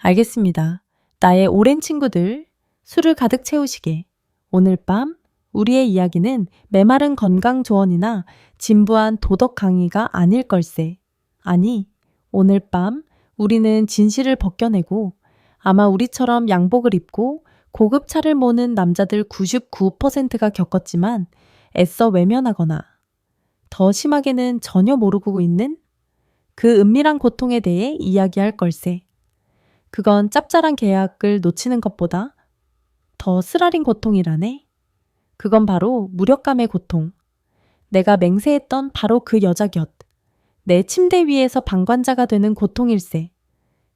알겠습니다. 나의 오랜 친구들, 술을 가득 채우시게. 오늘 밤 우리의 이야기는 메마른 건강 조언이나 진부한 도덕 강의가 아닐 걸세. 아니, 오늘 밤 우리는 진실을 벗겨내고 아마 우리처럼 양복을 입고 고급 차를 모는 남자들 99%가 겪었지만 애써 외면하거나 더 심하게는 전혀 모르고 있는 그 은밀한 고통에 대해 이야기할 걸세. 그건 짭짤한 계약을 놓치는 것보다 더 쓰라린 고통이라네. 그건 바로 무력감의 고통. 내가 맹세했던 바로 그 여자 곁. 내 침대 위에서 방관자가 되는 고통일세.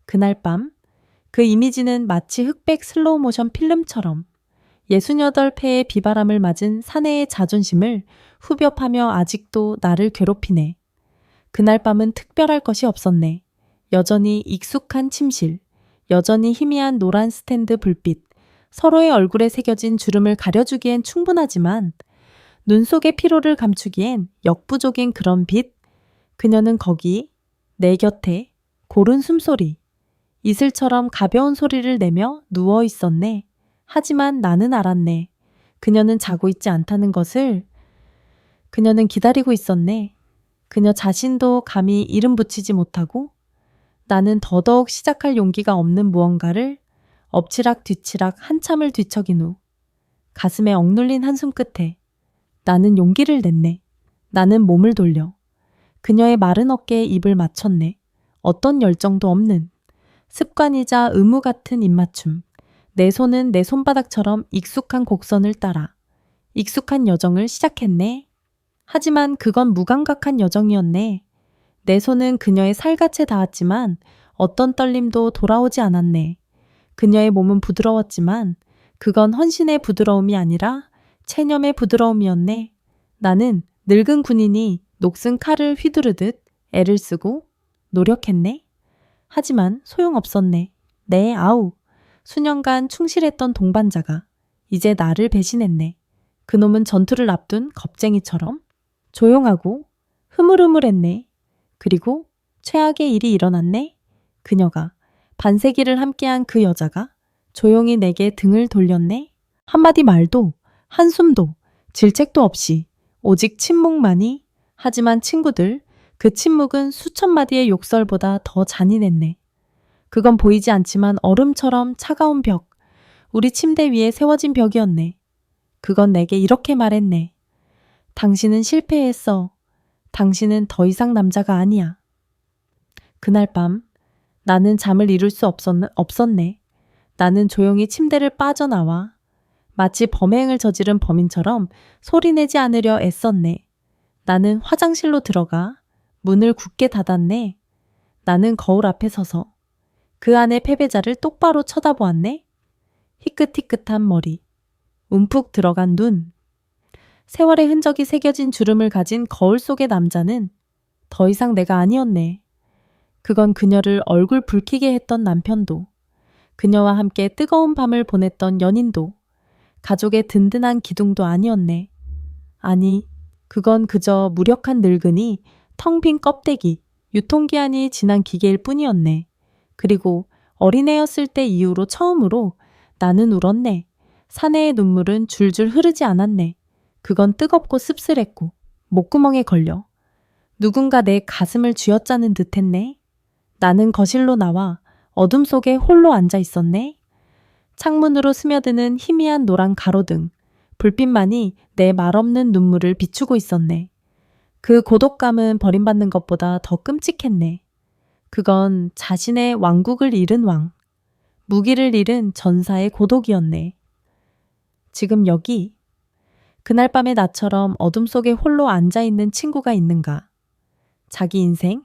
그날 밤, 그 이미지는 마치 흑백 슬로우 모션 필름처럼 68패의 비바람을 맞은 사내의 자존심을 후벼파며 아직도 나를 괴롭히네. 그날 밤은 특별할 것이 없었네. 여전히 익숙한 침실, 여전히 희미한 노란 스탠드 불빛, 서로의 얼굴에 새겨진 주름을 가려주기엔 충분하지만 눈 속의 피로를 감추기엔 역부족인 그런 빛. 그녀는 거기, 내 곁에 고른 숨소리, 이슬처럼 가벼운 소리를 내며 누워 있었네. 하지만 나는 알았네. 그녀는 자고 있지 않다는 것을. 그녀는 기다리고 있었네. 그녀 자신도 감히 이름 붙이지 못하고 나는 더더욱 시작할 용기가 없는 무언가를 엎치락 뒤치락 한참을 뒤척인 후 가슴에 억눌린 한숨 끝에 나는 용기를 냈네. 나는 몸을 돌려 그녀의 마른 어깨에 입을 맞췄네. 어떤 열정도 없는 습관이자 의무 같은 입맞춤. 내 손은 내 손바닥처럼 익숙한 곡선을 따라 익숙한 여정을 시작했네. 하지만 그건 무감각한 여정이었네. 내 손은 그녀의 살갗에 닿았지만 어떤 떨림도 돌아오지 않았네. 그녀의 몸은 부드러웠지만 그건 헌신의 부드러움이 아니라 체념의 부드러움이었네. 나는 늙은 군인이 녹슨 칼을 휘두르듯 애를 쓰고 노력했네. 하지만 소용없었네. 네, 아우. 수년간 충실했던 동반자가 이제 나를 배신했네. 그놈은 전투를 앞둔 겁쟁이처럼 조용하고 흐물흐물했네. 그리고 최악의 일이 일어났네. 그녀가 반세기를 함께한 그 여자가 조용히 내게 등을 돌렸네. 한마디 말도 한숨도 질책도 없이 오직 침묵만이. 하지만 친구들, 그 침묵은 수천 마디의 욕설보다 더 잔인했네. 그건 보이지 않지만 얼음처럼 차가운 벽, 우리 침대 위에 세워진 벽이었네. 그건 내게 이렇게 말했네. 당신은 실패했어. 당신은 더 이상 남자가 아니야. 그날 밤 나는 잠을 이룰 수 없었네. 나는 조용히 침대를 빠져나와 마치 범행을 저지른 범인처럼 소리내지 않으려 애썼네. 나는 화장실로 들어가 문을 굳게 닫았네. 나는 거울 앞에 서서 그 안의 패배자를 똑바로 쳐다보았네. 희끗희끗한 머리, 움푹 들어간 눈, 세월의 흔적이 새겨진 주름을 가진 거울 속의 남자는 더 이상 내가 아니었네. 그건 그녀를 얼굴 붉히게 했던 남편도, 그녀와 함께 뜨거운 밤을 보냈던 연인도, 가족의 든든한 기둥도 아니었네. 아니, 그건 그저 무력한 늙은이, 텅 빈 껍데기, 유통기한이 지난 기계일 뿐이었네. 그리고 어린애였을 때 이후로 처음으로 나는 울었네. 사내의 눈물은 줄줄 흐르지 않았네. 그건 뜨겁고 씁쓸했고 목구멍에 걸려 누군가 내 가슴을 쥐어짜는 듯했네. 나는 거실로 나와 어둠 속에 홀로 앉아 있었네. 창문으로 스며드는 희미한 노란 가로등, 불빛만이 내 말없는 눈물을 비추고 있었네. 그 고독감은 버림받는 것보다 더 끔찍했네. 그건 자신의 왕국을 잃은 왕, 무기를 잃은 전사의 고독이었네. 지금 여기, 그날 밤의 나처럼 어둠 속에 홀로 앉아있는 친구가 있는가? 자기 인생,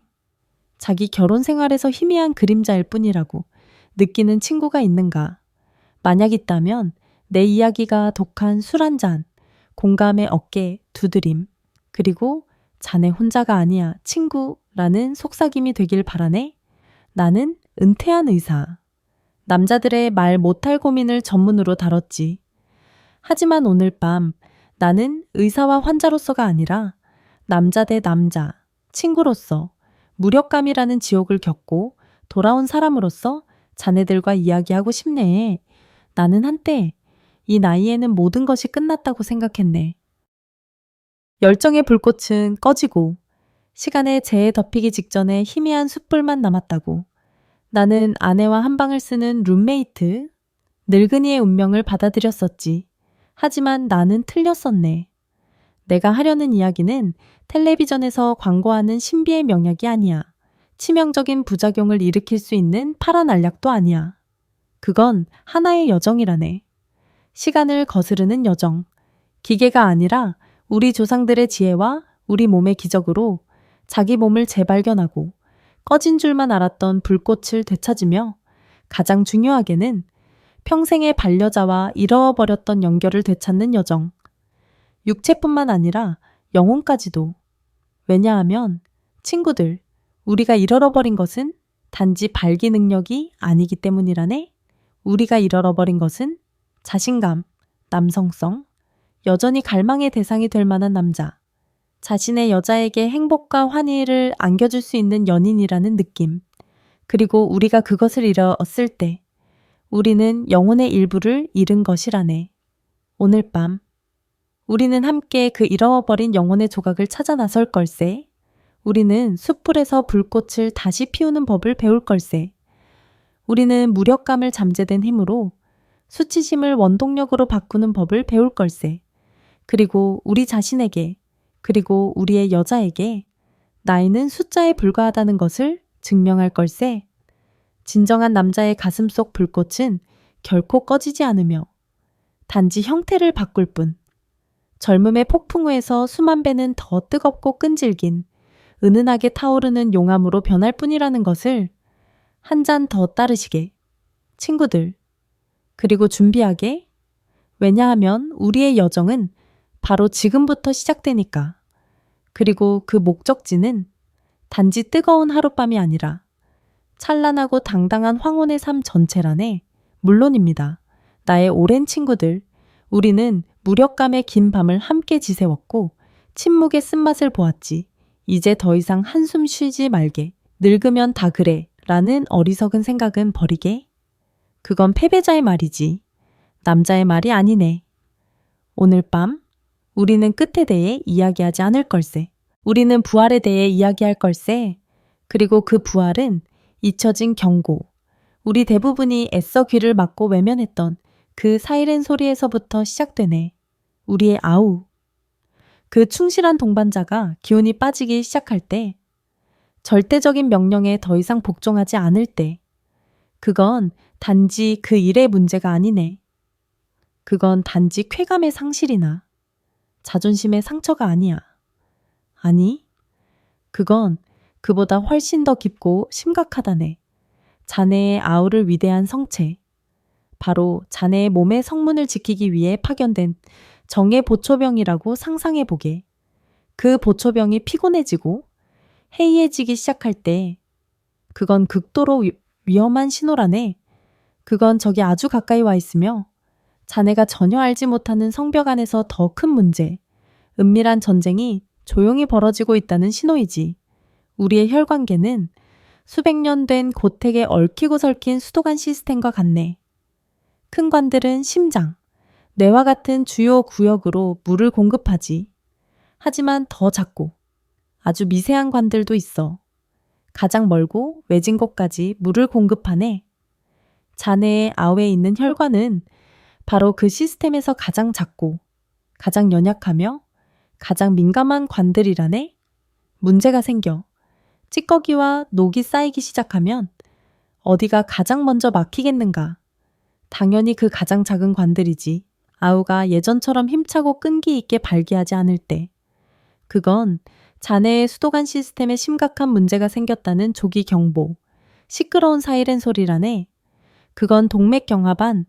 자기 결혼 생활에서 희미한 그림자일 뿐이라고 느끼는 친구가 있는가? 만약 있다면 내 이야기가 독한 술 한 잔, 공감의 어깨 두드림, 그리고 자네 혼자가 아니야, 친구라는 속삭임이 되길 바라네. 나는 은퇴한 의사. 남자들의 말 못할 고민을 전문으로 다뤘지. 하지만 오늘 밤 나는 의사와 환자로서가 아니라 남자 대 남자, 친구로서 무력감이라는 지옥을 겪고 돌아온 사람으로서 자네들과 이야기하고 싶네. 나는 한때 이 나이에는 모든 것이 끝났다고 생각했네. 열정의 불꽃은 꺼지고 시간에 재에 덮이기 직전에 희미한 숯불만 남았다고. 나는 아내와 한 방을 쓰는 룸메이트, 늙은이의 운명을 받아들였었지. 하지만 나는 틀렸었네. 내가 하려는 이야기는 텔레비전에서 광고하는 신비의 명약이 아니야. 치명적인 부작용을 일으킬 수 있는 파란 알약도 아니야. 그건 하나의 여정이라네. 시간을 거스르는 여정. 기계가 아니라 우리 조상들의 지혜와 우리 몸의 기적으로 자기 몸을 재발견하고 꺼진 줄만 알았던 불꽃을 되찾으며 가장 중요하게는 평생의 반려자와 잃어버렸던 연결을 되찾는 여정. 육체뿐만 아니라 영혼까지도. 왜냐하면 친구들, 우리가 잃어버린 것은 단지 발기 능력이 아니기 때문이라네. 우리가 잃어버린 것은 자신감, 남성성, 여전히 갈망의 대상이 될 만한 남자, 자신의 여자에게 행복과 환희를 안겨줄 수 있는 연인이라는 느낌, 그리고 우리가 그것을 잃었을 때 우리는 영혼의 일부를 잃은 것이라네. 오늘 밤 우리는 함께 그 잃어버린 영혼의 조각을 찾아 나설 걸세. 우리는 숯불에서 불꽃을 다시 피우는 법을 배울 걸세. 우리는 무력감을 잠재된 힘으로 수치심을 원동력으로 바꾸는 법을 배울 걸세. 그리고 우리 자신에게, 그리고 우리의 여자에게 나이는 숫자에 불과하다는 것을 증명할 걸세. 진정한 남자의 가슴 속 불꽃은 결코 꺼지지 않으며 단지 형태를 바꿀 뿐. 젊음의 폭풍우에서 수만 배는 더 뜨겁고 끈질긴 은은하게 타오르는 용암으로 변할 뿐이라는 것을 한 잔 더 따르시게. 친구들. 그리고 준비하게. 왜냐하면 우리의 여정은 바로 지금부터 시작되니까. 그리고 그 목적지는 단지 뜨거운 하룻밤이 아니라 찬란하고 당당한 황혼의 삶 전체라네. 물론입니다. 나의 오랜 친구들, 우리는 무력감의 긴 밤을 함께 지새웠고 침묵의 쓴맛을 보았지. 이제 더 이상 한숨 쉬지 말게. 늙으면 다 그래. 라는 어리석은 생각은 버리게. 그건 패배자의 말이지. 남자의 말이 아니네. 오늘 밤 우리는 끝에 대해 이야기하지 않을 걸세. 우리는 부활에 대해 이야기할 걸세. 그리고 그 부활은 잊혀진 경고. 우리 대부분이 애써 귀를 막고 외면했던 그 사이렌 소리에서부터 시작되네. 우리의 아우. 그 충실한 동반자가 기운이 빠지기 시작할 때, 절대적인 명령에 더 이상 복종하지 않을 때, 그건 단지 그 일의 문제가 아니네. 그건 단지 쾌감의 상실이나 자존심의 상처가 아니야. 아니, 그건 그보다 훨씬 더 깊고 심각하다네. 자네의 아우를 위대한 성체. 바로 자네의 몸의 성문을 지키기 위해 파견된 정의 보초병이라고 상상해보게. 그 보초병이 피곤해지고 해이해지기 시작할 때 그건 극도로 위험한 신호라네. 그건 저기 아주 가까이 와 있으며 자네가 전혀 알지 못하는 성벽 안에서 더 큰 문제, 은밀한 전쟁이 조용히 벌어지고 있다는 신호이지. 우리의 혈관계는 수백 년 된 고택에 얽히고 설킨 수도관 시스템과 같네. 큰 관들은 심장, 뇌와 같은 주요 구역으로 물을 공급하지. 하지만 더 작고 아주 미세한 관들도 있어. 가장 멀고 외진 곳까지 물을 공급하네. 자네의 아우에 있는 혈관은 바로 그 시스템에서 가장 작고 가장 연약하며 가장 민감한 관들이라네. 문제가 생겨 찌꺼기와 녹이 쌓이기 시작하면 어디가 가장 먼저 막히겠는가? 당연히 그 가장 작은 관들이지. 아우가 예전처럼 힘차고 끈기 있게 발기하지 않을 때. 그건 자네의 수도관 시스템에 심각한 문제가 생겼다는 조기 경보. 시끄러운 사이렌 소리라네. 그건 동맥경화반,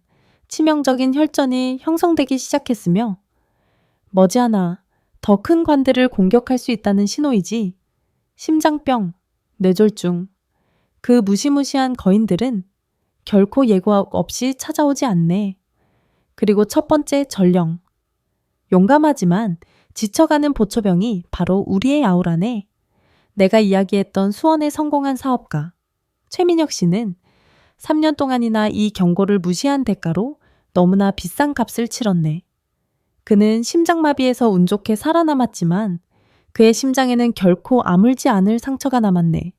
치명적인 혈전이 형성되기 시작했으며 머지않아 더 큰 관들을 공격할 수 있다는 신호이지. 심장병, 뇌졸중, 그 무시무시한 거인들은 결코 예고 없이 찾아오지 않네. 그리고 첫 번째 전령. 용감하지만 지쳐가는 보초병이 바로 우리의 아우라네. 내가 이야기했던 수원의 성공한 사업가 최민혁 씨는 3년 동안이나 이 경고를 무시한 대가로 너무나 비싼 값을 치렀네. 그는 심장마비에서 운 좋게 살아남았지만 그의 심장에는 결코 아물지 않을 상처가 남았네.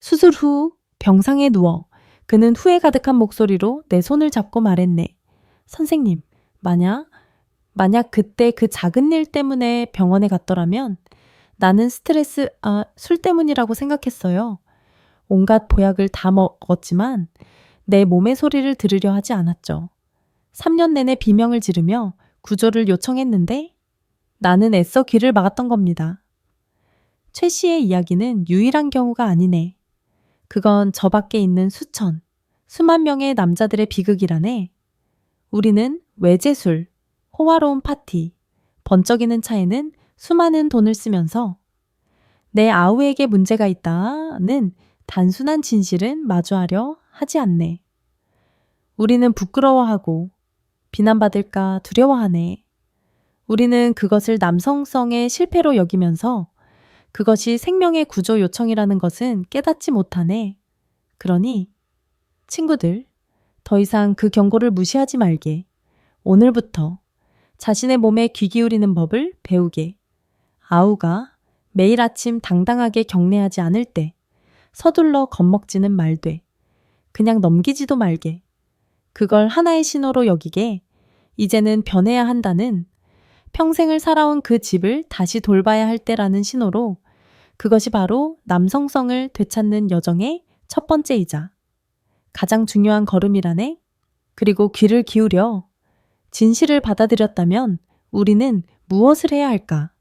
수술 후 병상에 누워 그는 후회 가득한 목소리로 내 손을 잡고 말했네. 선생님, 만약 그때 그 작은 일 때문에 병원에 갔더라면 나는 술 때문이라고 생각했어요. 온갖 보약을 다 먹었지만 내 몸의 소리를 들으려 하지 않았죠. 3년 내내 비명을 지르며 구조를 요청했는데 나는 애써 귀를 막았던 겁니다. 최 씨의 이야기는 유일한 경우가 아니네. 그건 저 밖에 있는 수만 명의 남자들의 비극이라네. 우리는 외제술, 호화로운 파티, 번쩍이는 차에는 수많은 돈을 쓰면서 내 아우에게 문제가 있다는 단순한 진실은 마주하려 하지 않네. 우리는 부끄러워하고 비난받을까 두려워하네. 우리는 그것을 남성성의 실패로 여기면서 그것이 생명의 구조 요청이라는 것은 깨닫지 못하네. 그러니 친구들, 더 이상 그 경고를 무시하지 말게. 오늘부터 자신의 몸에 귀 기울이는 법을 배우게. 아우가 매일 아침 당당하게 경례하지 않을 때 서둘러 겁먹지는 말되 그냥 넘기지도 말게. 그걸 하나의 신호로 여기게. 이제는 변해야 한다는 평생을 살아온 그 집을 다시 돌봐야 할 때라는 신호로 그것이 바로 남성성을 되찾는 여정의 첫 번째이자 가장 중요한 걸음이라네. 그리고 귀를 기울여 진실을 받아들였다면 우리는 무엇을 해야 할까?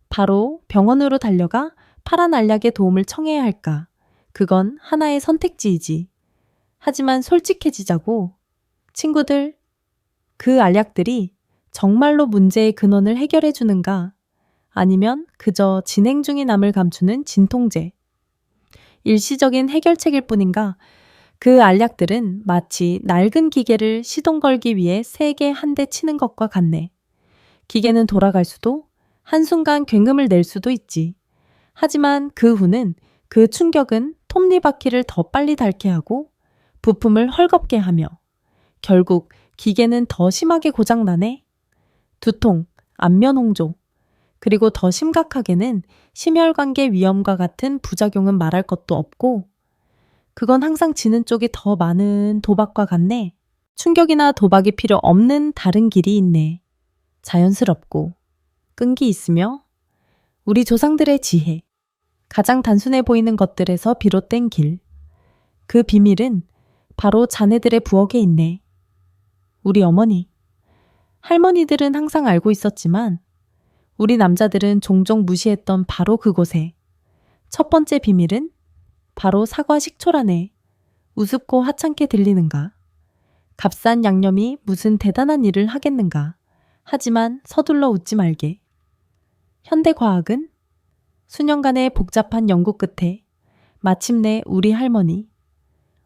바로 병원으로 달려가 파란 알약의 도움을 청해야 할까? 그건 하나의 선택지이지. 하지만 솔직해지자고. 친구들, 그 알약들이 정말로 문제의 근원을 해결해 주는가? 아니면 그저 진행 중인 암을 감추는 진통제, 일시적인 해결책일 뿐인가? 그 알약들은 마치 낡은 기계를 시동 걸기 위해 세게 한 대 치는 것과 같네. 기계는 돌아갈 수도 한순간 굉음을 낼 수도 있지. 하지만 그 후는 그 충격은 톱니바퀴를 더 빨리 닳게 하고 부품을 헐겁게 하며 결국 기계는 더 심하게 고장나네. 두통, 안면 홍조, 그리고 더 심각하게는 심혈관계 위험과 같은 부작용은 말할 것도 없고 그건 항상 지는 쪽이 더 많은 도박과 같네. 충격이나 도박이 필요 없는 다른 길이 있네. 자연스럽고 끈기 있으며 우리 조상들의 지혜, 가장 단순해 보이는 것들에서 비롯된 길. 그 비밀은 바로 자네들의 부엌에 있네. 우리 어머니, 할머니들은 항상 알고 있었지만 우리 남자들은 종종 무시했던 바로 그곳에 첫 번째 비밀은 바로 사과 식초라네. 우습고 하찮게 들리는가? 값싼 양념이 무슨 대단한 일을 하겠는가? 하지만 서둘러 웃지 말게. 현대과학은 수년간의 복잡한 연구 끝에 마침내 우리 할머니,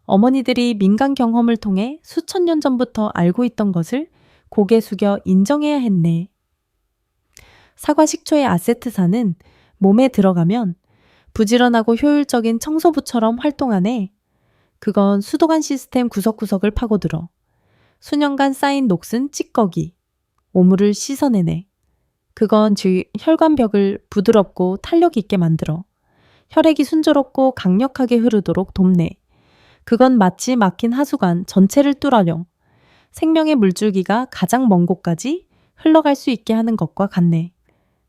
어머니들이 민간 경험을 통해 수천 년 전부터 알고 있던 것을 고개 숙여 인정해야 했네. 사과 식초의 아세트산은 몸에 들어가면 부지런하고 효율적인 청소부처럼 활동하네. 그건 수도관 시스템 구석구석을 파고들어 수년간 쌓인 녹슨 찌꺼기, 오물을 씻어내네. 그건 즉 혈관벽을 부드럽고 탄력 있게 만들어 혈액이 순조롭고 강력하게 흐르도록 돕네. 그건 마치 막힌 하수관 전체를 뚫어려 생명의 물줄기가 가장 먼 곳까지 흘러갈 수 있게 하는 것과 같네.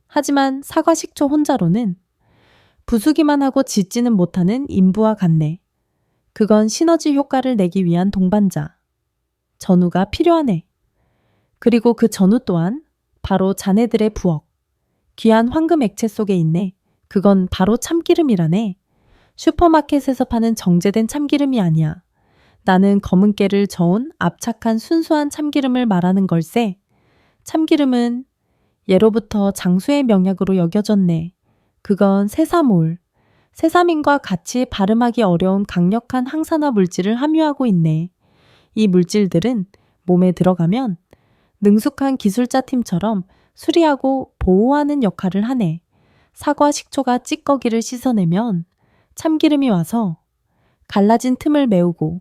하지만 사과 식초 혼자로는 부수기만 하고 짓지는 못하는 인부와 같네. 그건 시너지 효과를 내기 위한 동반자, 전우가 필요하네. 그리고 그 전우 또한 바로 자네들의 부엌, 귀한 황금 액체 속에 있네. 그건 바로 참기름이라네. 슈퍼마켓에서 파는 정제된 참기름이 아니야. 나는 검은 깨를 저은 압착한 순수한 참기름을 말하는 걸세. 참기름은 예로부터 장수의 명약으로 여겨졌네. 그건 세사몰, 세사민과 같이 발음하기 어려운 강력한 항산화 물질을 함유하고 있네. 이 물질들은 몸에 들어가면 능숙한 기술자 팀처럼 수리하고 보호하는 역할을 하네. 사과 식초가 찌꺼기를 씻어내면 참기름이 와서 갈라진 틈을 메우고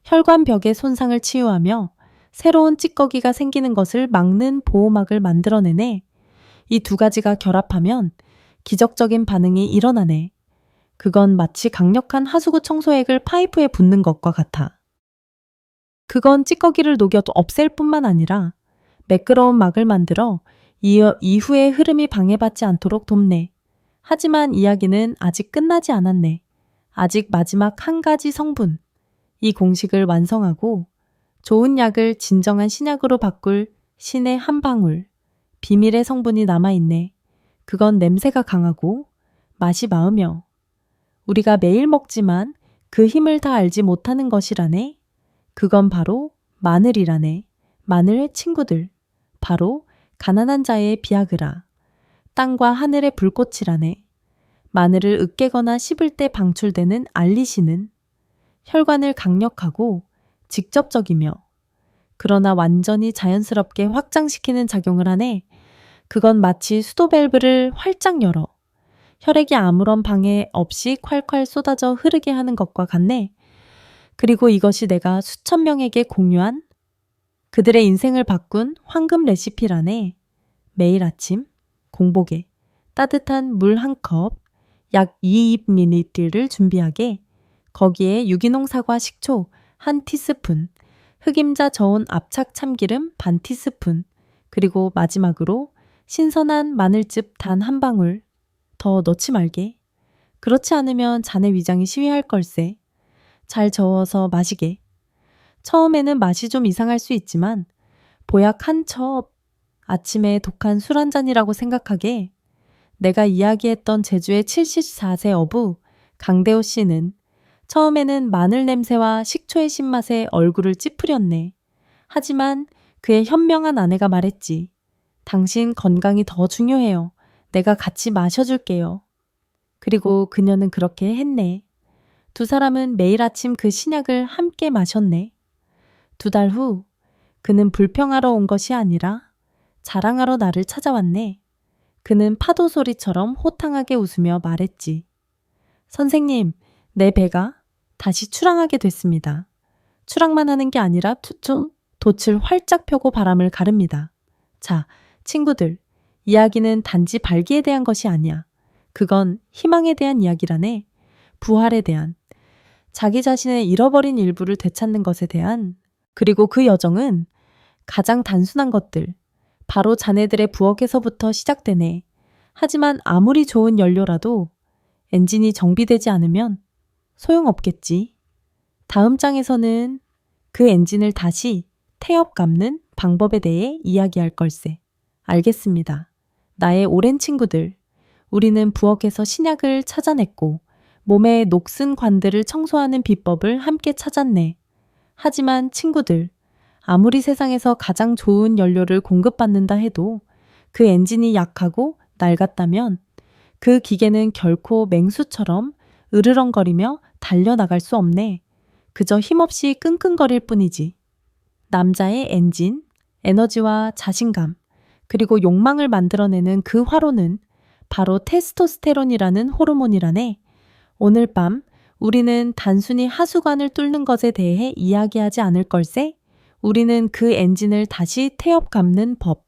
혈관벽의 손상을 치유하며 새로운 찌꺼기가 생기는 것을 막는 보호막을 만들어내네. 이 두 가지가 결합하면 기적적인 반응이 일어나네. 그건 마치 강력한 하수구 청소액을 파이프에 붓는 것과 같아. 그건 찌꺼기를 녹여도 없앨 뿐만 아니라 매끄러운 막을 만들어 이후의 흐름이 방해받지 않도록 돕네. 하지만 이야기는 아직 끝나지 않았네. 아직 마지막 한 가지 성분, 이 공식을 완성하고 좋은 약을 진정한 신약으로 바꿀 신의 한 방울, 비밀의 성분이 남아있네. 그건 냄새가 강하고 맛이 마으며 우리가 매일 먹지만 그 힘을 다 알지 못하는 것이라네. 그건 바로 마늘이라네. 마늘 친구들. 바로 가난한 자의 비아그라. 땅과 하늘의 불꽃이라네. 마늘을 으깨거나 씹을 때 방출되는 알리신은 혈관을 강력하고 직접적이며 그러나 완전히 자연스럽게 확장시키는 작용을 하네. 그건 마치 수도 밸브를 활짝 열어 혈액이 아무런 방해 없이 콸콸 쏟아져 흐르게 하는 것과 같네. 그리고 이것이 내가 수천 명에게 공유한 그들의 인생을 바꾼 황금 레시피라네. 매일 아침 공복에 따뜻한 물 한 컵, 약 2ml를 준비하게 거기에 유기농 사과 식초 한 티스푼, 흑임자 저온 압착 참기름 반 티스푼, 그리고 마지막으로 신선한 마늘즙 단 한 방울 더 넣지 말게. 그렇지 않으면 자네 위장이 시위할 걸세. 잘 저어서 마시게. 처음에는 맛이 좀 이상할 수 있지만 보약 한 첩, 아침에 독한 술 한 잔이라고 생각하게. 내가 이야기했던 제주의 74세 어부 강대호 씨는 처음에는 마늘 냄새와 식초의 신맛에 얼굴을 찌푸렸네. 하지만 그의 현명한 아내가 말했지. 당신 건강이 더 중요해요. 내가 같이 마셔줄게요. 그리고 그녀는 그렇게 했네. 두 사람은 매일 아침 그 신약을 함께 마셨네. 2달 후 그는 불평하러 온 것이 아니라 자랑하러 나를 찾아왔네. 그는 파도 소리처럼 호탕하게 웃으며 말했지. 선생님, 내 배가 다시 출항하게 됐습니다. 출항만 하는 게 아니라 돛을 활짝 펴고 바람을 가릅니다. 자, 친구들, 이야기는 단지 발기에 대한 것이 아니야. 그건 희망에 대한 이야기라네. 부활에 대한, 자기 자신의 잃어버린 일부를 되찾는 것에 대한, 그리고 그 여정은 가장 단순한 것들, 바로 자네들의 부엌에서부터 시작되네. 하지만 아무리 좋은 연료라도 엔진이 정비되지 않으면 소용없겠지. 다음 장에서는 그 엔진을 다시 태엽 감는 방법에 대해 이야기할 걸세. 알겠습니다. 나의 오랜 친구들, 우리는 부엌에서 신약을 찾아냈고 몸의 녹슨 관들을 청소하는 비법을 함께 찾았네. 하지만 친구들, 아무리 세상에서 가장 좋은 연료를 공급받는다 해도 그 엔진이 약하고 낡았다면 그 기계는 결코 맹수처럼 으르렁거리며 달려나갈 수 없네. 그저 힘없이 끙끙거릴 뿐이지. 남자의 엔진, 에너지와 자신감, 그리고 욕망을 만들어내는 그 화로는 바로 테스토스테론이라는 호르몬이라네. 오늘 밤 우리는 단순히 하수관을 뚫는 것에 대해 이야기하지 않을 걸세. 우리는 그 엔진을 다시 태엽 감는 법,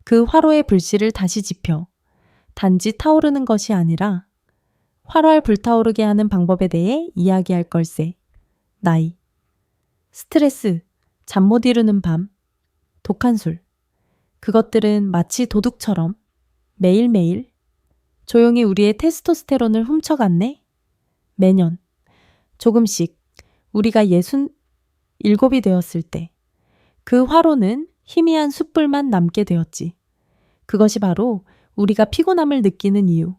그 화로의 불씨를 다시 지펴 단지 타오르는 것이 아니라 활활 불타오르게 하는 방법에 대해 이야기할 걸세. 나이, 스트레스, 잠 못 이루는 밤, 독한 술. 그것들은 마치 도둑처럼 매일매일 조용히 우리의 테스토스테론을 훔쳐갔네. 매년 조금씩 우리가 67이 되었을 때 그 화로는 희미한 숯불만 남게 되었지. 그것이 바로 우리가 피곤함을 느끼는 이유,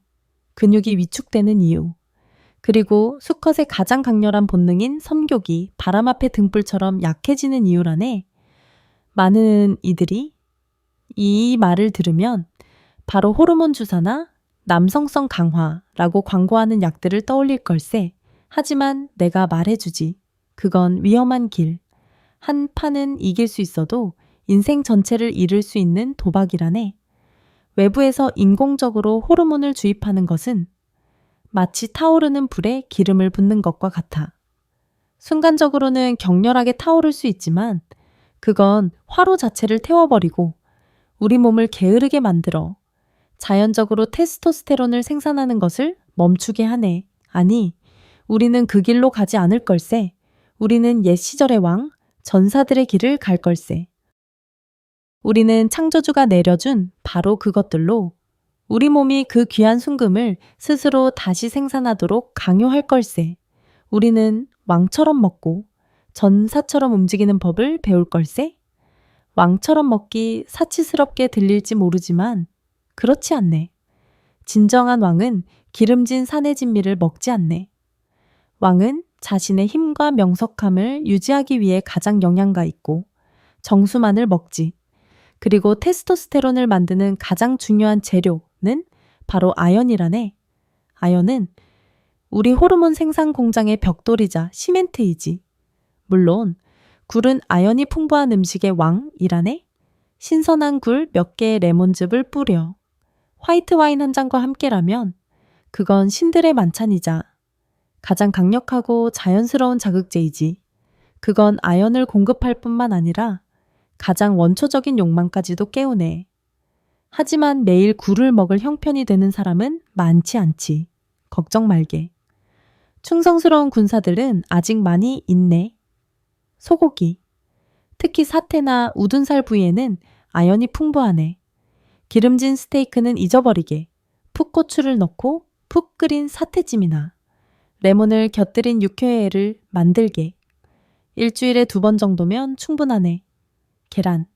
근육이 위축되는 이유, 그리고 수컷의 가장 강렬한 본능인 섬욕이 바람 앞의 등불처럼 약해지는 이유라네. 많은 이들이 이 말을 들으면 바로 호르몬 주사나 남성성 강화라고 광고하는 약들을 떠올릴 걸세. 하지만 내가 말해주지. 그건 위험한 길. 한 판은 이길 수 있어도 인생 전체를 잃을 수 있는 도박이라네. 외부에서 인공적으로 호르몬을 주입하는 것은 마치 타오르는 불에 기름을 붓는 것과 같아. 순간적으로는 격렬하게 타오를 수 있지만 그건 화로 자체를 태워버리고 우리 몸을 게으르게 만들어 자연적으로 테스토스테론을 생산하는 것을 멈추게 하네. 아니, 우리는 그 길로 가지 않을 걸세. 우리는 옛 시절의 왕, 전사들의 길을 갈 걸세. 우리는 창조주가 내려준 바로 그것들로 우리 몸이 그 귀한 순금을 스스로 다시 생산하도록 강요할 걸세. 우리는 왕처럼 먹고 전사처럼 움직이는 법을 배울 걸세. 왕처럼 먹기 사치스럽게 들릴지 모르지만 그렇지 않네. 진정한 왕은 기름진 산의 진미를 먹지 않네. 왕은 자신의 힘과 명석함을 유지하기 위해 가장 영양가 있고 정수만을 먹지. 그리고 테스토스테론을 만드는 가장 중요한 재료는 바로 아연이라네. 아연은 우리 호르몬 생산 공장의 벽돌이자 시멘트이지. 물론 굴은 아연이 풍부한 음식의 왕이라네. 신선한 굴 몇 개의 레몬즙을 뿌려 화이트 와인 한 잔과 함께라면 그건 신들의 만찬이자 가장 강력하고 자연스러운 자극제이지. 그건 아연을 공급할 뿐만 아니라 가장 원초적인 욕망까지도 깨우네. 하지만 매일 굴을 먹을 형편이 되는 사람은 많지 않지. 걱정 말게. 충성스러운 군사들은 아직 많이 있네. 소고기, 특히 사태나 우둔살 부위에는 아연이 풍부하네. 기름진 스테이크는 잊어버리게. 풋고추를 넣고 푹 끓인 사태찜이나 레몬을 곁들인 육회를 만들게. 일주일에 2번 정도면 충분하네. 계란.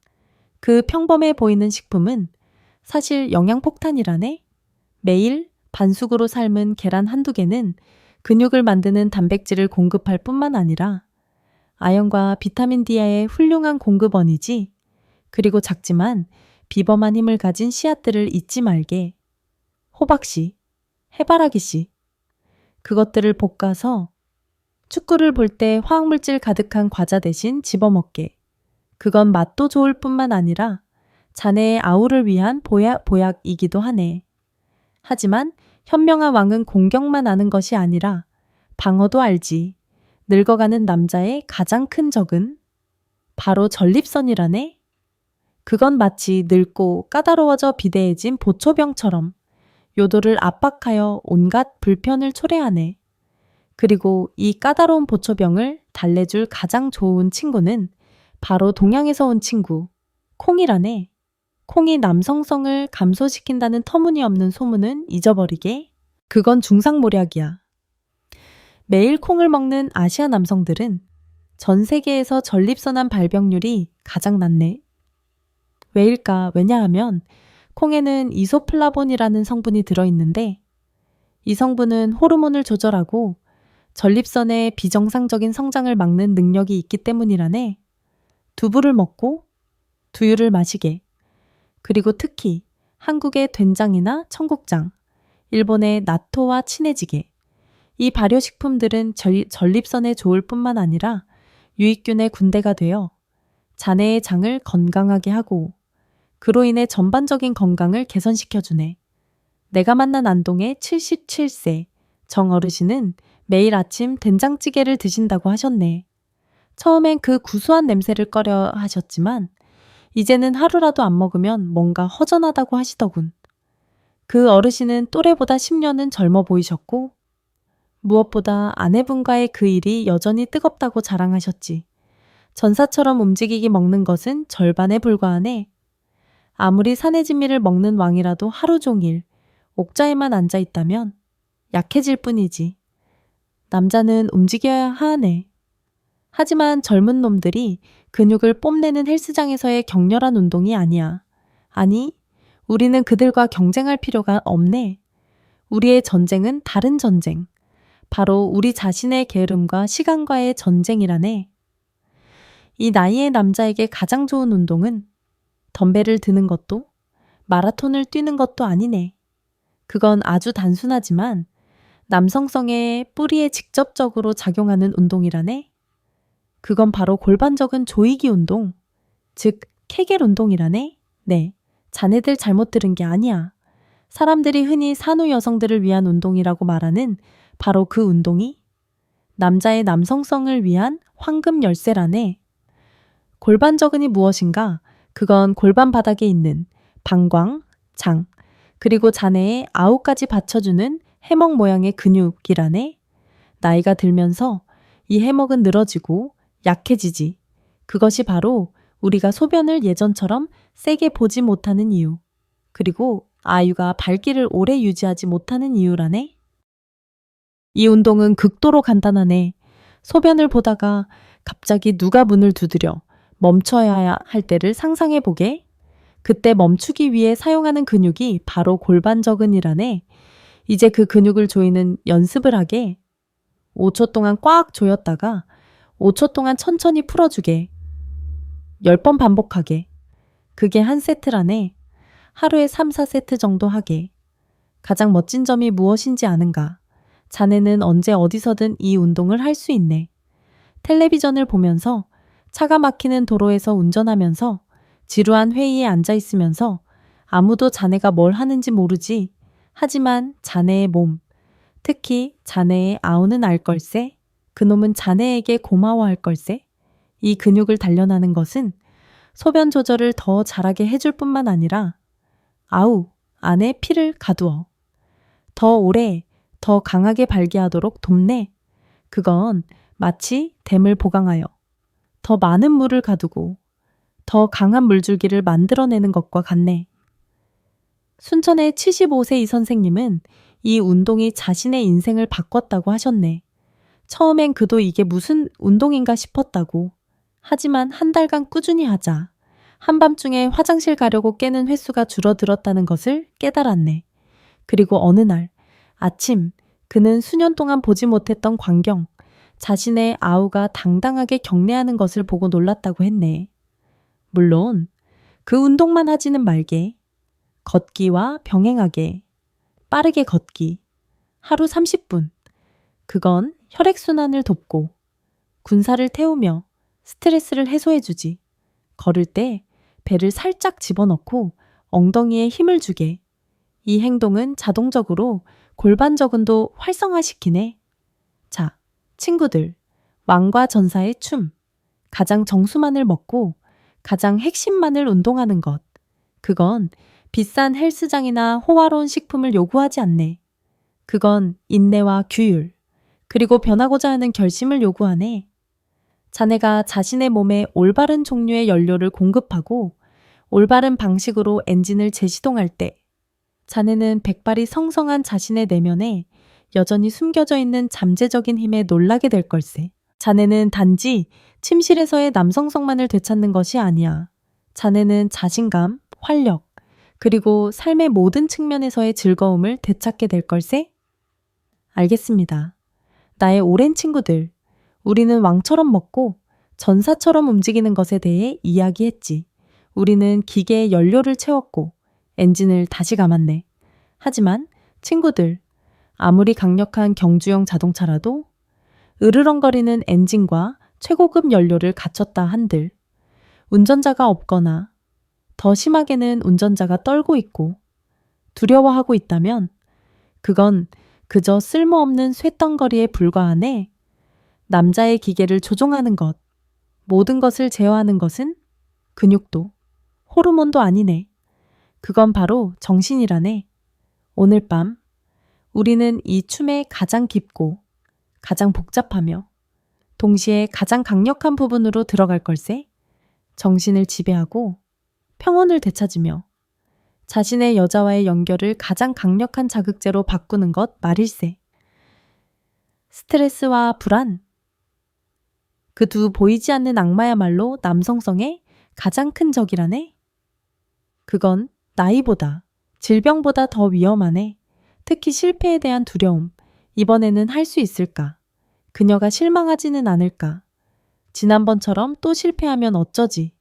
그 평범해 보이는 식품은 사실 영양폭탄이라네. 매일 반숙으로 삶은 계란 한두 개는 근육을 만드는 단백질을 공급할 뿐만 아니라 아연과 비타민 D의 훌륭한 공급원이지. 그리고 작지만 비범한 힘을 가진 씨앗들을 잊지 말게. 호박씨, 해바라기씨. 그것들을 볶아서 축구를 볼 때 화학물질 가득한 과자 대신 집어먹게. 그건 맛도 좋을 뿐만 아니라 자네의 아우를 위한 보약이기도 하네. 하지만 현명한 왕은 공격만 아는 것이 아니라 방어도 알지. 늙어가는 남자의 가장 큰 적은 바로 전립선이라네. 그건 마치 늙고 까다로워져 비대해진 보초병처럼 요도를 압박하여 온갖 불편을 초래하네. 그리고 이 까다로운 보초병을 달래줄 가장 좋은 친구는 바로 동양에서 온 친구, 콩이라네. 콩이 남성성을 감소시킨다는 터무니없는 소문은 잊어버리게. 그건 중상모략이야. 매일 콩을 먹는 아시아 남성들은 전 세계에서 전립선암 발병률이 가장 낮네. 왜일까? 왜냐하면 콩에는 이소플라본이라는 성분이 들어있는데 이 성분은 호르몬을 조절하고 전립선의 비정상적인 성장을 막는 능력이 있기 때문이라네. 두부를 먹고 두유를 마시게. 그리고 특히 한국의 된장이나 청국장, 일본의 나토와 친해지게. 이 발효식품들은 전립선에 좋을 뿐만 아니라 유익균의 군대가 되어 자네의 장을 건강하게 하고 그로 인해 전반적인 건강을 개선시켜주네. 내가 만난 안동의 77세 정어르신은 매일 아침 된장찌개를 드신다고 하셨네. 처음엔 그 구수한 냄새를 꺼려 하셨지만 이제는 하루라도 안 먹으면 뭔가 허전하다고 하시더군. 그 어르신은 또래보다 10년은 젊어 보이셨고 무엇보다 아내분과의 그 일이 여전히 뜨겁다고 자랑하셨지. 전사처럼 움직이기 먹는 것은 절반에 불과하네. 아무리 산의 진미를 먹는 왕이라도 하루 종일 옥자에만 앉아 있다면 약해질 뿐이지. 남자는 움직여야 하네. 하지만 젊은 놈들이 근육을 뽐내는 헬스장에서의 격렬한 운동이 아니야. 아니, 우리는 그들과 경쟁할 필요가 없네. 우리의 전쟁은 다른 전쟁. 바로 우리 자신의 게으름과 시간과의 전쟁이라네. 이 나이의 남자에게 가장 좋은 운동은 덤벨을 드는 것도 마라톤을 뛰는 것도 아니네. 그건 아주 단순하지만 남성성의 뿌리에 직접적으로 작용하는 운동이라네. 그건 바로 골반적인 조이기 운동, 즉 케겔 운동이라네. 네, 자네들 잘못 들은 게 아니야. 사람들이 흔히 산후 여성들을 위한 운동이라고 말하는 바로 그 운동이 남자의 남성성을 위한 황금 열쇠라네. 골반저근이 무엇인가? 그건 골반 바닥에 있는 방광, 장, 그리고 자네의 아우까지 받쳐주는 해먹 모양의 근육이라네. 나이가 들면서 이 해먹은 늘어지고 약해지지. 그것이 바로 우리가 소변을 예전처럼 세게 보지 못하는 이유. 그리고 아유가 발기를 오래 유지하지 못하는 이유라네. 이 운동은 극도로 간단하네. 소변을 보다가 갑자기 누가 문을 두드려 멈춰야 할 때를 상상해 보게. 그때 멈추기 위해 사용하는 근육이 바로 골반저근이라네. 이제 그 근육을 조이는 연습을 하게. 5초 동안 꽉 조였다가 5초 동안 천천히 풀어주게. 10번 반복하게. 그게 한 세트라네. 하루에 3, 4세트 정도 하게. 가장 멋진 점이 무엇인지 아는가? 자네는 언제 어디서든 이 운동을 할 수 있네. 텔레비전을 보면서, 차가 막히는 도로에서 운전하면서, 지루한 회의에 앉아 있으면서 아무도 자네가 뭘 하는지 모르지. 하지만 자네의 몸, 특히 자네의 아우는 알 걸세. 그놈은 자네에게 고마워할 걸세. 이 근육을 단련하는 것은 소변 조절을 더 잘하게 해줄 뿐만 아니라 아우 안에 피를 가두어 더 오래, 더 강하게 발기하도록 돕네. 그건 마치 댐을 보강하여 더 많은 물을 가두고 더 강한 물줄기를 만들어내는 것과 같네. 순천의 75세 이 선생님은 이 운동이 자신의 인생을 바꿨다고 하셨네. 처음엔 그도 이게 무슨 운동인가 싶었다고. 하지만 한 달간 꾸준히 하자. 한밤중에 화장실 가려고 깨는 횟수가 줄어들었다는 것을 깨달았네. 그리고 어느 날 아침 그는 수년 동안 보지 못했던 광경, 자신의 아우가 당당하게 경례하는 것을 보고 놀랐다고 했네. 물론 그 운동만 하지는 말게. 걷기와 병행하게. 빠르게 걷기. 하루 30분. 그건 혈액순환을 돕고 군살을 태우며 스트레스를 해소해주지. 걸을 때 배를 살짝 집어넣고 엉덩이에 힘을 주게. 이 행동은 자동적으로 골반저근도 활성화시키네. 자, 친구들, 왕과 전사의 춤. 가장 정수만을 먹고 가장 핵심만을 운동하는 것. 그건 비싼 헬스장이나 호화로운 식품을 요구하지 않네. 그건 인내와 규율, 그리고 변하고자 하는 결심을 요구하네. 자네가 자신의 몸에 올바른 종류의 연료를 공급하고 올바른 방식으로 엔진을 재시동할 때 자네는 백발이 성성한 자신의 내면에 여전히 숨겨져 있는 잠재적인 힘에 놀라게 될 걸세. 자네는 단지 침실에서의 남성성만을 되찾는 것이 아니야. 자네는 자신감, 활력, 그리고 삶의 모든 측면에서의 즐거움을 되찾게 될 걸세? 알겠습니다. 나의 오랜 친구들, 우리는 왕처럼 먹고 전사처럼 움직이는 것에 대해 이야기했지. 우리는 기계에 연료를 채웠고 엔진을 다시 감았네. 하지만 친구들, 아무리 강력한 경주용 자동차라도 으르렁거리는 엔진과 최고급 연료를 갖췄다 한들 운전자가 없거나 더 심하게는 운전자가 떨고 있고 두려워하고 있다면 그건 그저 쓸모없는 쇳덩거리에 불과하네. 남자의 기계를 조종하는 것, 모든 것을 제어하는 것은 근육도 호르몬도 아니네. 그건 바로 정신이라네. 오늘 밤 우리는 이 춤의 가장 깊고 가장 복잡하며 동시에 가장 강력한 부분으로 들어갈 걸세. 정신을 지배하고 평온을 되찾으며 자신의 여자와의 연결을 가장 강력한 자극제로 바꾸는 것 말일세. 스트레스와 불안, 그 두 보이지 않는 악마야말로 남성성의 가장 큰 적이라네. 그건 나이보다, 질병보다 더 위험하네. 특히 실패에 대한 두려움. 이번에는 할 수 있을까? 그녀가 실망하지는 않을까? 지난번처럼 또 실패하면 어쩌지?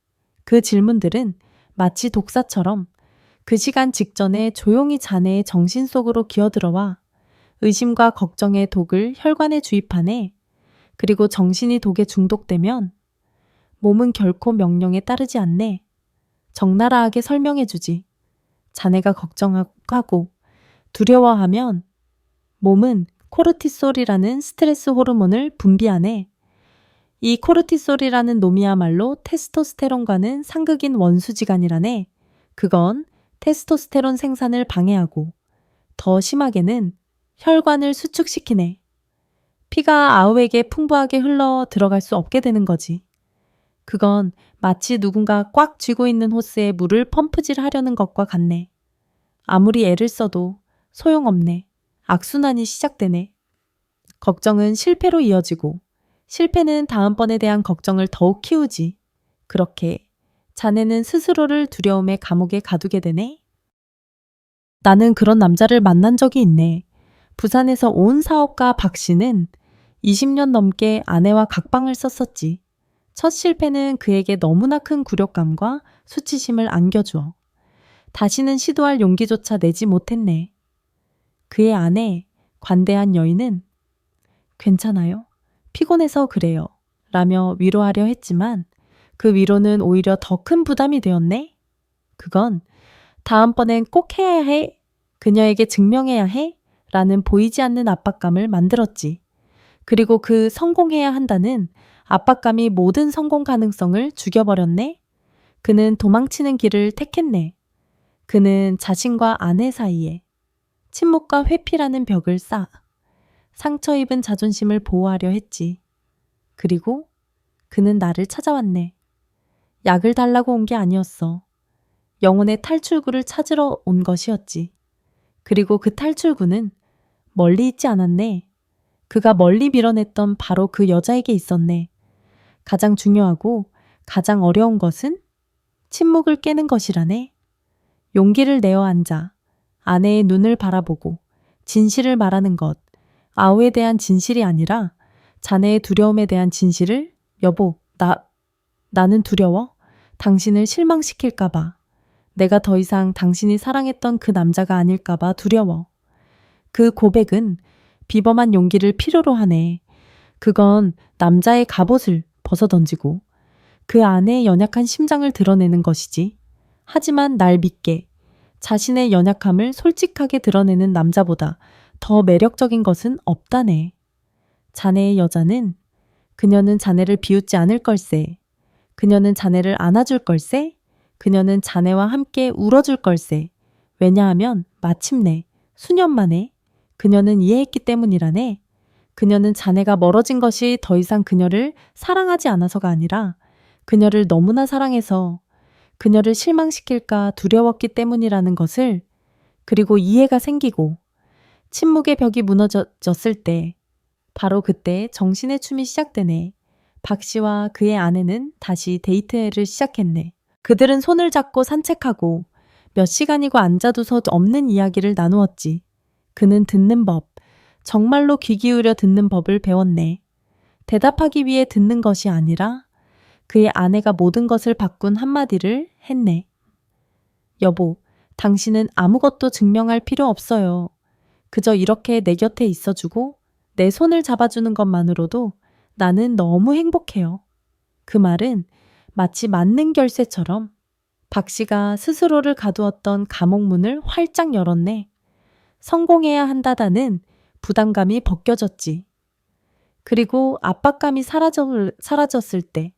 그 질문들은 마치 독사처럼 그 시간 직전에 조용히 자네의 정신 속으로 기어들어와 의심과 걱정의 독을 혈관에 주입하네. 그리고 정신이 독에 중독되면 몸은 결코 명령에 따르지 않네. 적나라하게 설명해주지. 자네가 걱정하고 두려워하면 몸은 코르티솔이라는 스트레스 호르몬을 분비하네. 이 코르티솔이라는 놈이야말로 테스토스테론과는 상극인 원수지간이라네. 그건 테스토스테론 생산을 방해하고 더 심하게는 혈관을 수축시키네. 피가 아우에게 풍부하게 흘러 들어갈 수 없게 되는 거지. 그건 마치 누군가 꽉 쥐고 있는 호스에 물을 펌프질 하려는 것과 같네. 아무리 애를 써도 소용없네. 악순환이 시작되네. 걱정은 실패로 이어지고 실패는 다음번에 대한 걱정을 더욱 키우지. 그렇게 자네는 스스로를 두려움의 감옥에 가두게 되네. 나는 그런 남자를 만난 적이 있네. 부산에서 온 사업가 박 씨는 20년 넘게 아내와 각방을 썼었지. 첫 실패는 그에게 너무나 큰 굴욕감과 수치심을 안겨주어 다시는 시도할 용기조차 내지 못했네. 그의 아내, 관대한 여인은 괜찮아요. 피곤해서 그래요. 라며 위로하려 했지만 그 위로는 오히려 더 큰 부담이 되었네. 그건 다음번엔 꼭 해야 해. 그녀에게 증명해야 해. 라는 보이지 않는 압박감을 만들었지. 그리고 그 성공해야 한다는 압박감이 모든 성공 가능성을 죽여버렸네. 그는 도망치는 길을 택했네. 그는 자신과 아내 사이에 침묵과 회피라는 벽을 쌓아 상처 입은 자존심을 보호하려 했지. 그리고 그는 나를 찾아왔네. 약을 달라고 온 게 아니었어. 영혼의 탈출구를 찾으러 온 것이었지. 그리고 그 탈출구는 멀리 있지 않았네. 그가 멀리 밀어냈던 바로 그 여자에게 있었네. 가장 중요하고 가장 어려운 것은 침묵을 깨는 것이라네. 용기를 내어 앉아 아내의 눈을 바라보고 진실을 말하는 것. 아우에 대한 진실이 아니라 자네의 두려움에 대한 진실을 여보, 나는 두려워. 당신을 실망시킬까봐. 내가 더 이상 당신이 사랑했던 그 남자가 아닐까봐 두려워. 그 고백은 비범한 용기를 필요로 하네. 그건 남자의 갑옷을 벗어던지고 그 아내의 연약한 심장을 드러내는 것이지. 하지만 날 믿게 자신의 연약함을 솔직하게 드러내는 남자보다 더 매력적인 것은 없다네. 자네의 여자는 그녀는 자네를 비웃지 않을 걸세. 그녀는 자네를 안아줄 걸세. 그녀는 자네와 함께 울어줄 걸세. 왜냐하면 마침내 수년 만에 그녀는 이해했기 때문이라네. 그녀는 자네가 멀어진 것이 더 이상 그녀를 사랑하지 않아서가 아니라 그녀를 너무나 사랑해서 그녀를 실망시킬까 두려웠기 때문이라는 것을 그리고 이해가 생기고 침묵의 벽이 무너졌을 때 바로 그때 정신의 춤이 시작되네. 박 씨와 그의 아내는 다시 데이트를 시작했네. 그들은 손을 잡고 산책하고 몇 시간이고 앉아도 없는 이야기를 나누었지. 그는 듣는 법, 정말로 귀 기울여 듣는 법을 배웠네. 대답하기 위해 듣는 것이 아니라 그의 아내가 모든 것을 바꾼 한마디를 했네. 여보, 당신은 아무것도 증명할 필요 없어요. 그저 이렇게 내 곁에 있어주고 내 손을 잡아주는 것만으로도 나는 너무 행복해요. 그 말은 마치 만능 결쇠처럼 박 씨가 스스로를 가두었던 감옥문을 활짝 열었네. 성공해야 한다다는 부담감이 벗겨졌지. 그리고 압박감이 사라졌을 때,